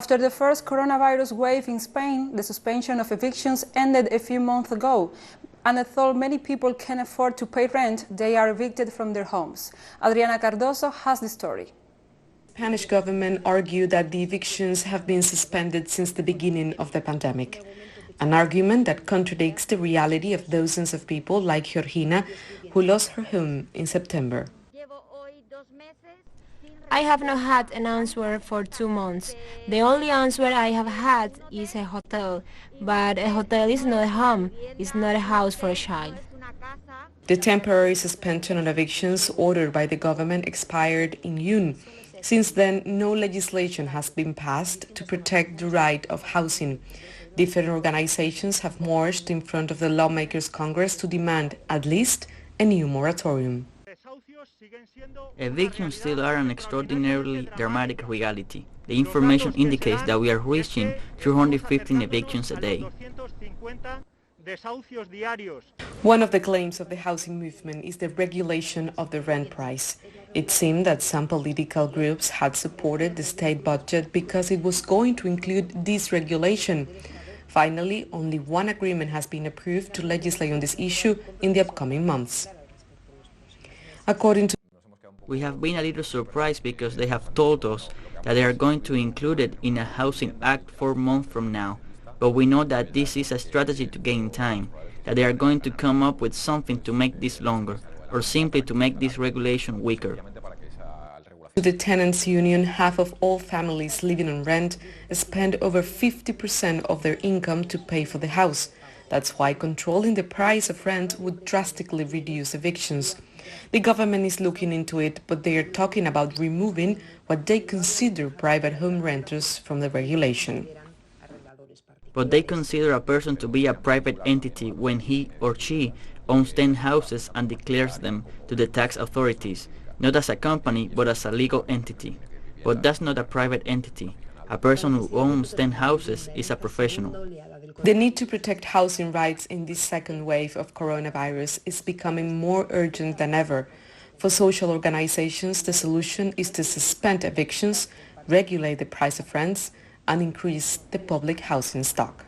After the first coronavirus wave in Spain, the suspension of evictions ended a few months ago, and although many people can afford to pay rent, they are evicted from their homes. Adriana Cardoso has the story. The Spanish government argued that the evictions have been suspended since the beginning of the pandemic, an argument that contradicts the reality of dozens of people like Georgina, who lost her home in September. I have not had an answer for 2 months. The only answer I have had is a hotel, but a hotel is not a home, it's not a house for a child. The temporary suspension on evictions ordered by the government expired in June. Since then, no legislation has been passed to protect the right of housing. Different organizations have marched in front of the lawmakers' Congress to demand, at least, a new moratorium. Evictions still are an extraordinarily dramatic reality. The information indicates that we are reaching 215 evictions a day. One of the claims of the housing movement is the regulation of the rent price. It seemed that some political groups had supported the state budget because it was going to include this regulation. Finally, only one agreement has been approved to legislate on this issue in the upcoming months. According to We have been a little surprised because they have told us that they are going to include it in a housing act 4 months from now. But we know that this is a strategy to gain time, that they are going to come up with something to make this longer, or simply to make this regulation weaker. To the tenants' union, half of all families living on rent spend over 50% of their income to pay for the house. That's why controlling the price of rent would drastically reduce evictions. The government is looking into it, but they are talking about removing what they consider private home renters from the regulation. But they consider a person to be a private entity when he or she owns 10 houses and declares them to the tax authorities, not as a company but as a legal entity. But that's not a private entity. A person who owns 10 houses is a professional. The need to protect housing rights in this second wave of coronavirus is becoming more urgent than ever. For social organizations, the solution is to suspend evictions, regulate the price of rents, and increase the public housing stock.